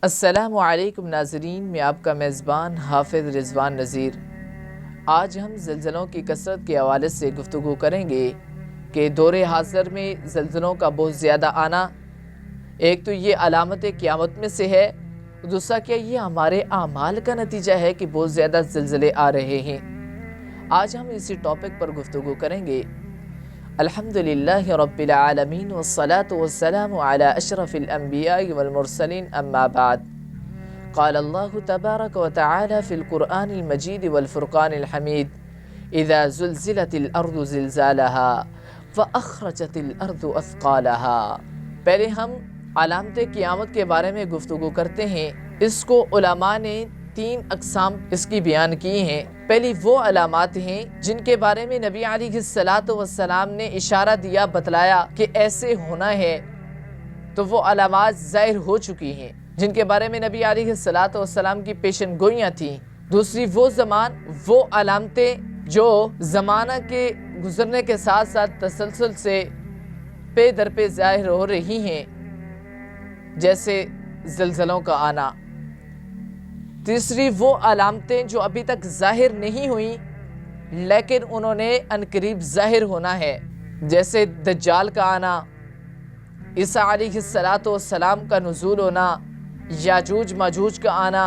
السلام علیکم ناظرین، میں آپ کا میزبان حافظ رضوان نذیر۔ آج ہم زلزلوں کی کثرت کے حوالے سے گفتگو کریں گے کہ دور حاضر میں زلزلوں کا بہت زیادہ آنا، ایک تو یہ علامت قیامت میں سے ہے، دوسرا کیا یہ ہمارے اعمال کا نتیجہ ہے کہ بہت زیادہ زلزلے آ رہے ہیں۔ آج ہم اسی ٹاپک پر گفتگو کریں گے۔ الحمدللہ رب العالمین والصلاة والسلام علی اشرف الانبیاء والمرسلین، اما بعد۔ قال اللہ تبارک وتعالی فی القرآن المجید والفرقان الحمید: اذا زلزلت الارض زلزالها فاخرجت الارض اثقالها۔ پہلے ہم علامت قیامت کے بارے میں گفتگو کرتے ہیں۔ اس کو علماء نے 3 اقسام اس کی بیان کی ہیں۔ پہلی وہ علامات ہیں جن کے بارے میں نبی علیہ الصلاۃ والسلام نے اشارہ دیا، بتلایا کہ ایسے ہونا ہے، تو وہ علامات ظاہر ہو چکی ہیں جن کے بارے میں نبی علیہ الصلاۃ والسلام کی پیشن گوئیاں تھیں۔ دوسری وہ علامتیں جو زمانہ کے گزرنے کے ساتھ ساتھ تسلسل سے پے در پہ ظاہر ہو رہی ہیں، جیسے زلزلوں کا آنا۔ تیسری وہ علامتیں جو ابھی تک ظاہر نہیں ہوئیں لیکن انہوں نے عنقریب ظاہر ہونا ہے، جیسے دجال کا آنا، عیسیٰ علیہ السلام کا نزول ہونا، یاجوج ماجوج کا آنا۔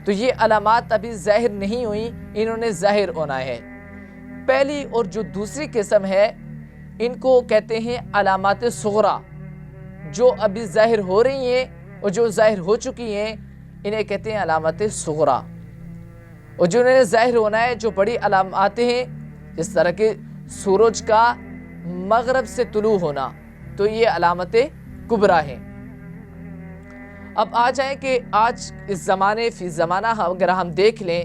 تو یہ علامات ابھی ظاہر نہیں ہوئیں، انہوں نے ظاہر ہونا ہے۔ پہلی اور جو دوسری قسم ہے، ان کو کہتے ہیں علامات صغریٰ، جو ابھی ظاہر ہو رہی ہیں اور جو ظاہر ہو چکی ہیں انہیں کہتے ہیں علامات صغریٰ۔ اور جو انہیں ظاہر ہونا ہے، جو بڑی علامات ہیں، جس طرح کہ سورج کا مغرب سے طلوع ہونا، تو یہ علامت کبریٰ ہیں۔ اب آ جائیں کہ آج اس زمانے فی زمانہ اگر ہم دیکھ لیں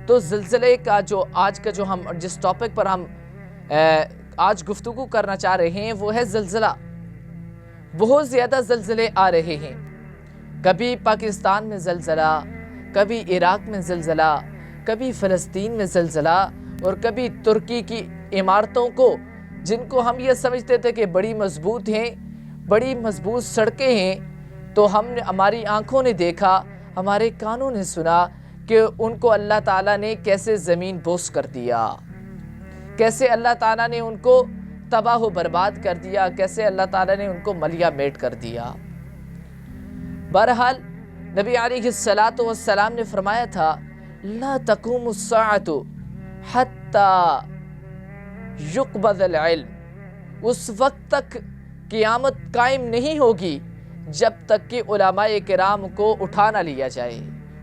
تو زلزلے کا جو ہم جس ٹاپک پر ہم آج گفتگو کرنا چاہ رہے ہیں وہ ہے زلزلہ۔ بہت زیادہ زلزلے آ رہے ہیں، کبھی پاکستان میں زلزلہ، کبھی عراق میں زلزلہ، کبھی فلسطین میں زلزلہ، اور کبھی ترکی کی عمارتوں کو، جن کو ہم یہ سمجھتے تھے کہ بڑی مضبوط ہیں، بڑی مضبوط سڑکیں ہیں، تو ہماری آنکھوں نے دیکھا، ہمارے کانوں نے سنا کہ ان کو اللہ تعالیٰ نے کیسے زمین بوس کر دیا، کیسے اللہ تعالیٰ نے ان کو تباہ و برباد کر دیا، کیسے اللہ تعالیٰ نے ان کو ملیہ میٹ کر دیا۔ بہرحال نبی علیہ الصلاۃ والسلام نے فرمایا تھا: لا تقوم الساعة حتی یقبض العلم۔ اس وقت تک قیامت قائم نہیں ہوگی جب تک کہ علماء کرام کو اٹھا نہ لیا جائے،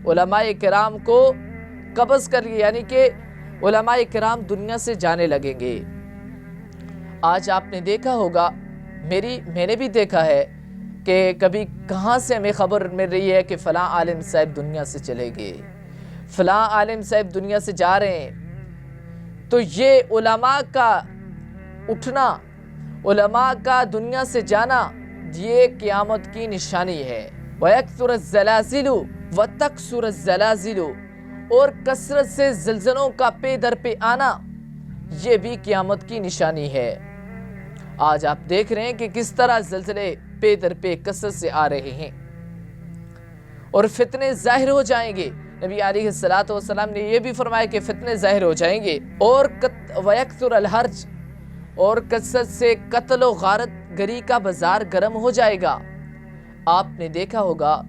علماء کرام کو قبض کر لیا، یعنی کہ علماء کرام دنیا سے جانے لگیں گے۔ آج آپ نے دیکھا ہوگا، میں نے بھی دیکھا ہے کہ کبھی کہاں سے ہمیں خبر مل رہی ہے کہ فلاں عالم صاحب دنیا سے چلے گئے، فلاں عالم صاحب دنیا سے جا رہے ہیں۔ تو یہ علماء کا اٹھنا، علماء کا دنیا سے جانا، یہ قیامت کی نشانی ہے۔ وَيَكْثُرَ الزَّلَازِلُ وَتَكْثُرَ الزَّلَازِلُ، اور کثرت سے زلزلوں کا پے در پہ آنا، یہ بھی قیامت کی نشانی ہے۔ آج آپ دیکھ رہے ہیں کہ کس طرح زلزلے پے در پہ کثرت سے آ رہے ہیں، اور فتنے ظاہر ہو جائیں گے۔ نبی علیہ الصلاۃ والسلام نے یہ بھی فرمایا کہ فتنے ظاہر ہو جائیں گے، اور وَيَكْثُرَ الْحَرْجُ، اور کثرت سے قتل و غارت گری کا بازار گرم ہو جائے گا۔ آپ نے دیکھا ہوگا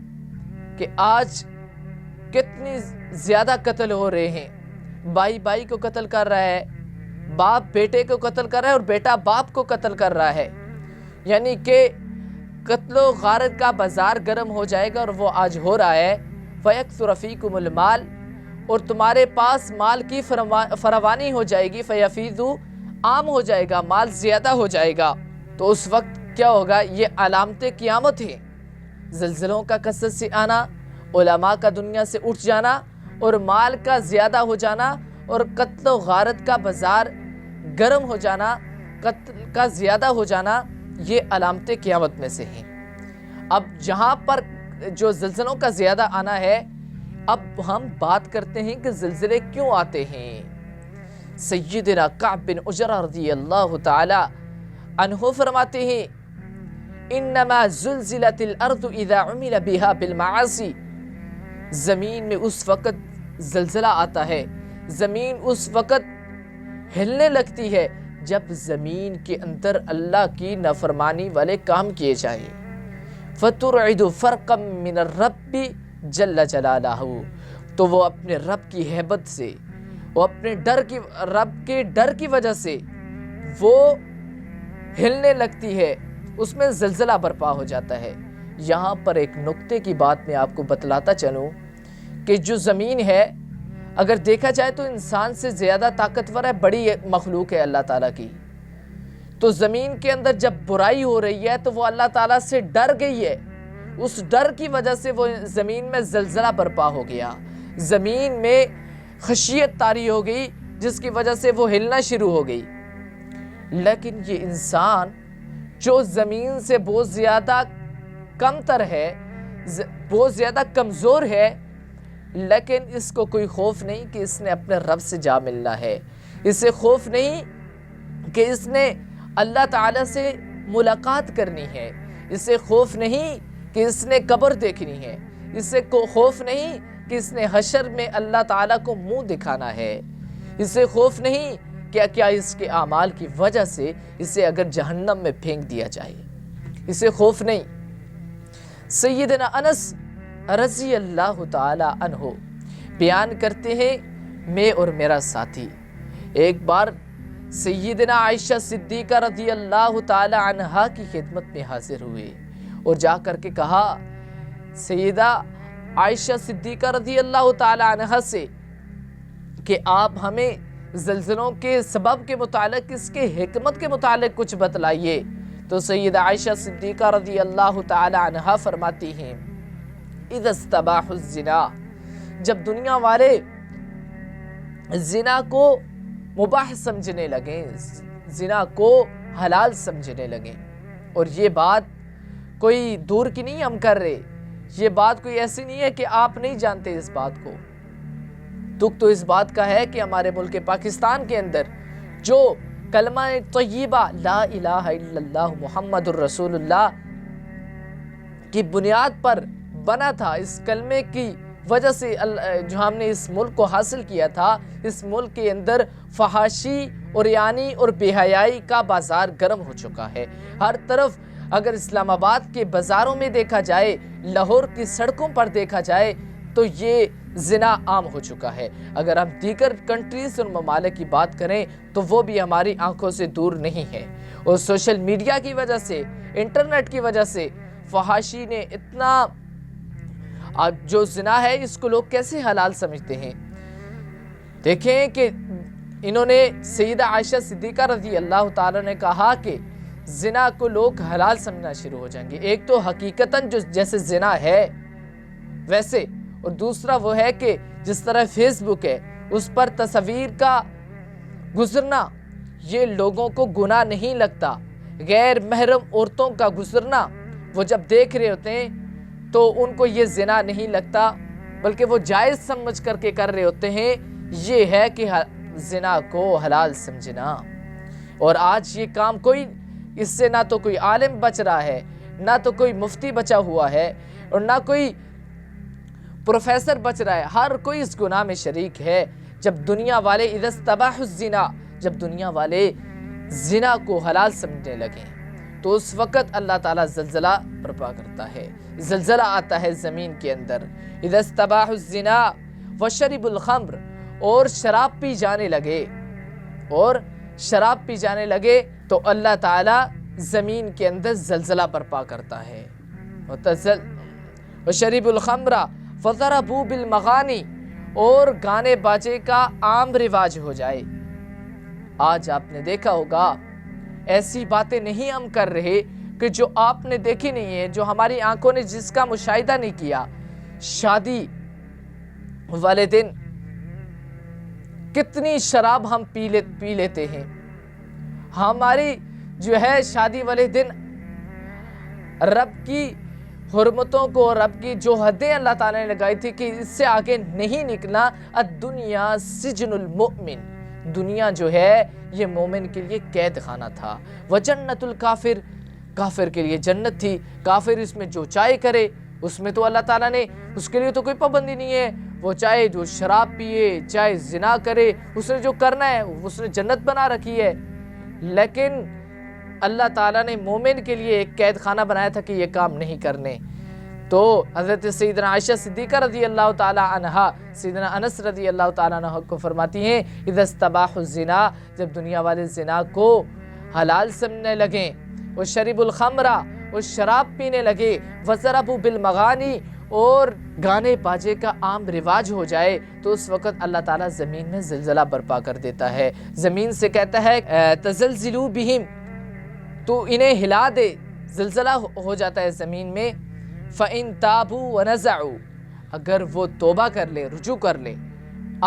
کہ آج کتنی زیادہ قتل ہو رہے ہیں، بھائی بھائی کو قتل کر رہا ہے، باپ بیٹے کو قتل کر رہا ہے، اور بیٹا باپ کو قتل کر رہا ہے، یعنی کہ قتل و غارت کا بازار گرم ہو جائے گا، اور وہ آج ہو رہا ہے۔ فَيَكْثُرَ فِيكُمُ الْمَالُ، اور تمہارے پاس مال کی فراوانی ہو جائے گی، فَيَفِيضُ، عام ہو جائے گا، مال زیادہ ہو جائے گا۔ تو اس وقت کیا ہوگا؟ یہ علامت قیامت ہے، زلزلوں کا کثرت سے آنا، علماء کا دنیا سے اٹھ جانا، اور مال کا زیادہ ہو جانا، اور قتل و غارت کا بازار گرم ہو جانا، قتل کا زیادہ ہو جانا، یہ علامت قیامت میں سے ہیں۔ اب جہاں پر جو زلزلوں کا زیادہ آنا ہے، اب ہم بات کرتے ہیں کہ زلزلے کیوں آتے ہیں۔ سیدنا کعب بن عجرہ رضی اللہ تعالی عنہ فرماتے ہیں انما زلزلت الارض اذا عمل بها بالمعاصی، زمین میں اس وقت زلزلہ آتا ہے، زمین اس وقت ہلنے لگتی ہے جب زمین کے اندر اللہ کی نافرمانی والے کام کیے جائیں۔ فَتُرْعِدُ فَرْقًا مِّنَ الرَّبِّ جَلَّ جَلَالَهُ، تو وہ اپنے رب کی ہیبت سے، وہ اپنے رب کے ڈر کی وجہ سے وہ ہلنے لگتی ہے، اس میں زلزلہ برپا ہو جاتا ہے۔ یہاں پر ایک نقطے کی بات میں آپ کو بتلاتا چلوں کہ جو زمین ہے، اگر دیکھا جائے تو انسان سے زیادہ طاقتور ہے، بڑی مخلوق ہے اللہ تعالیٰ کی، تو زمین کے اندر جب برائی ہو رہی ہے تو وہ اللہ تعالیٰ سے ڈر گئی ہے، اس ڈر کی وجہ سے وہ زمین میں زلزلہ برپا ہو گیا، زمین میں خشیت طاری ہو گئی جس کی وجہ سے وہ ہلنا شروع ہو گئی۔ لیکن یہ انسان جو زمین سے بہت زیادہ کم تر ہے، بہت زیادہ کمزور ہے، لیکن اس کو کوئی خوف نہیں کہ اس نے اپنے رب سے جا ملنا ہے، اسے خوف نہیں کہ اس نے اللہ تعالیٰ سے ملاقات کرنی ہے، اسے خوف نہیں کہ اس نے قبر دیکھنی ہے، اسے خوف نہیں کہ اس نے حشر میں اللہ تعالیٰ کو منہ دکھانا ہے، اسے خوف نہیں کہ کیا اس کے اعمال کی وجہ سے اسے اگر جہنم میں پھینک دیا جائے، اسے خوف نہیں۔ سیدنا انس رضی اللہ تعالی عنہ بیان کرتے ہیں، میں اور میرا ساتھی ایک بار سیدنا عائشہ صدیقہ رضی اللہ تعالی عنہا کی خدمت میں حاضر ہوئے اور جا کر کے کہا سیدہ عائشہ صدیقہ رضی اللہ تعالی عنہا سے کہ آپ ہمیں زلزلوں کے سبب کے متعلق، اس کے حکمت کے متعلق کچھ بتلائیے۔ تو سیدہ عائشہ صدیقہ رضی اللہ تعالی عنہا فرماتی ہیں، اذا استباح الزنا، جب دنیا والے زنا کو مباح سمجھنے لگیں، زنا کو حلال سمجھنے لگیں، اور یہ بات کوئی دور کی نہیں ہم کر رہے، یہ بات کوئی ایسی نہیں ہے کہ آپ نہیں جانتے اس بات کو، دکھ تو اس بات کا ہے کہ ہمارے ملک پاکستان کے اندر جو کلمہ طیبہ لا الہ الا اللہ محمد الرسول اللہ کی بنیاد پر بنا تھا، اس کلمے کی وجہ سے جو ہم نے اس ملک کو حاصل کیا تھا، اس ملک کے اندر فحاشی اور عریانی اور بے حیائی کا بازار گرم ہو چکا ہے۔ ہر طرف اگر اسلام آباد کے بازاروں میں دیکھا جائے، لاہور کی سڑکوں پر دیکھا جائے تو یہ زنا عام ہو چکا ہے۔ اگر ہم دیگر کنٹریز اور ممالک کی بات کریں تو وہ بھی ہماری آنکھوں سے دور نہیں ہے، اور سوشل میڈیا کی وجہ سے، انٹرنیٹ کی وجہ سے فحاشی نے اتنا، جو زنا ہے اس کو لوگ کیسے حلال سمجھتے ہیں۔ دیکھیں کہ انہوں نے سیدہ عائشہ صدیقہ رضی اللہ تعالیٰ نے کہا کہ زنا کو لوگ حلال سمجھنا شروع ہو جائیں گے، ایک تو حقیقتاً جو جیسے زنا ہے ویسے، اور دوسرا وہ ہے کہ جس طرح فیس بک ہے اس پر تصویر کا گزرنا یہ لوگوں کو گناہ نہیں لگتا، غیر محرم عورتوں کا گزرنا وہ جب دیکھ رہے ہوتے ہیں تو ان کو یہ زنا نہیں لگتا، بلکہ وہ جائز سمجھ کر کے کر رہے ہوتے ہیں، یہ ہے کہ زنا کو حلال سمجھنا۔ اور آج یہ کام کوئی، اس سے نہ تو کوئی عالم بچ رہا ہے، نہ تو کوئی مفتی بچا ہوا ہے، اور نہ کوئی پروفیسر بچ رہا ہے، ہر کوئی اس گناہ میں شریک ہے۔ جب دنیا والے اذا استباح الزنا، جب دنیا والے زنا کو حلال سمجھنے لگیں تو اس وقت اللہ تعالیٰ زلزلہ برپا کرتا ہے، زلزلہ آتا ہے زمین کے اندر۔ اذا استباح الزنا وشرب الخمر، اور شراب پی جانے لگے، اور شراب پی جانے لگے تو اللہ تعالیٰ زمین کے اندر زلزلہ برپا کرتا ہے۔ وشرب الخمر فضربوا بالمغانی، اور گانے باجے کا عام رواج ہو جائے۔ آج آپ نے دیکھا ہوگا ایسی باتیں نہیں ہم کر رہے کہ جو آپ نے دیکھی نہیں ہے، جو ہماری آنکھوں نے جس کا مشاہدہ نہیں کیا۔ شادی والے دن کتنی شراب ہم پی لیتے ہیں، ہماری جو ہے شادی والے دن رب کی حرمتوں کو، رب کی جو حدیں اللہ تعالیٰ نے لگائی تھی کہ اس سے آگے نہیں نکلنا، الدنیا سجن المؤمن، دنیا جو ہے یہ مومن کے لیے قید خانہ تھا، وجنت الکافر، کافر کے لیے جنت تھی، کافر اس میں جو چاہے کرے، اس میں تو اللہ تعالیٰ نے اس کے لیے تو کوئی پابندی نہیں ہے، وہ چاہے جو شراب پیے، چاہے زنا کرے، اس نے جو کرنا ہے اس نے جنت بنا رکھی ہے۔ لیکن اللہ تعالیٰ نے مومن کے لیے ایک قید خانہ بنایا تھا کہ یہ کام نہیں کرنے۔ تو حضرت سیدنا عائشہ صدیقہ رضی اللہ تعالیٰ عنہا سیدنا انس رضی اللہ تعالیٰ عنہ کو فرماتی ہیں اذا استباحوا الزنا، جب دنیا والے زنا کو حلال سمجھنے لگیں، وشربوا الخمر، وہ شراب پینے لگے، وضربوا بالمغانی، اور گانے باجے کا عام رواج ہو جائے، تو اس وقت اللہ تعالیٰ زمین میں زلزلہ برپا کر دیتا ہے، زمین سے کہتا ہے تزلزلوا بہم، تو انہیں ہلا دے، زلزلہ ہو جاتا ہے زمین میں۔ فَإِن تَابُوا وَنَزَعُوا، اگر وہ توبہ کر لے، رجوع کر لے۔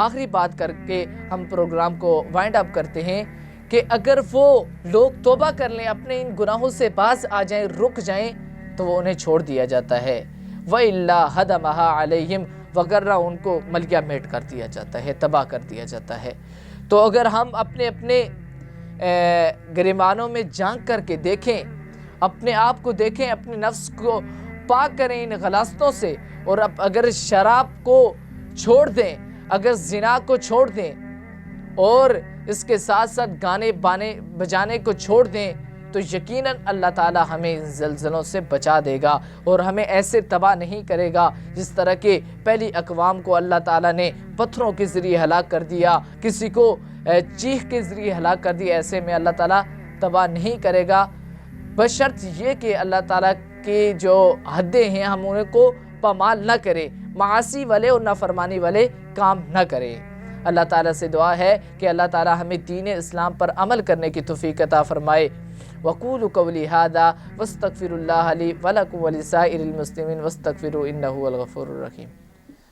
آخری بات کر کے ہم پروگرام کو وائنڈ اپ کرتے ہیں کہ اگر وہ لوگ توبہ کر لیں، اپنے ان گناہوں سے باز آ جائیں، رک جائیں، تو وہ انہیں چھوڑ دیا جاتا ہے۔ وَإِلَّا هَدَمَهَا عَلَيْهِمْ، وغیرہ ان کو ملیا میٹ کر دیا جاتا ہے، تباہ کر دیا جاتا ہے۔ تو اگر ہم اپنے گریبانوں میں جھانک کر کے دیکھیں، اپنے آپ کو دیکھیں، اپنے نفس کو پاک کریں ان غلاستوں سے، اور اگر شراب کو چھوڑ دیں، اگر زنا کو چھوڑ دیں، اور اس کے ساتھ ساتھ گانے بجانے کو چھوڑ دیں، تو یقیناً اللہ تعالیٰ ہمیں ان زلزلوں سے بچا دے گا، اور ہمیں ایسے تباہ نہیں کرے گا جس طرح کہ پہلی اقوام کو اللہ تعالیٰ نے پتھروں کے ذریعے ہلاک کر دیا، کسی کو چیخ کے ذریعے ہلاک کر دیا۔ ایسے میں اللہ تعالیٰ تباہ نہیں کرے گا، بشرط یہ کہ اللہ تعالیٰ کی جو حدیں ہیں ہم ان کو پامال نہ کریں، معاصی والے اور نافرمانی والے کام نہ کریں۔ اللہ تعالیٰ سے دعا ہے کہ اللہ تعالیٰ ہمیں دین اسلام پر عمل کرنے کی توفیق عطا فرمائے۔ وَقُولُوا قَوْلِي هَذَا وَاسْتَغْفِرُوا اللَّهَ لِي وَلَكُمْ وَلِسَائِرِ الْمُسْلِمِينَ وَاسْتَغْفِرُوهُ إِنَّهُ هُوَ الْغَفُورُ الرَّحِيمُ۔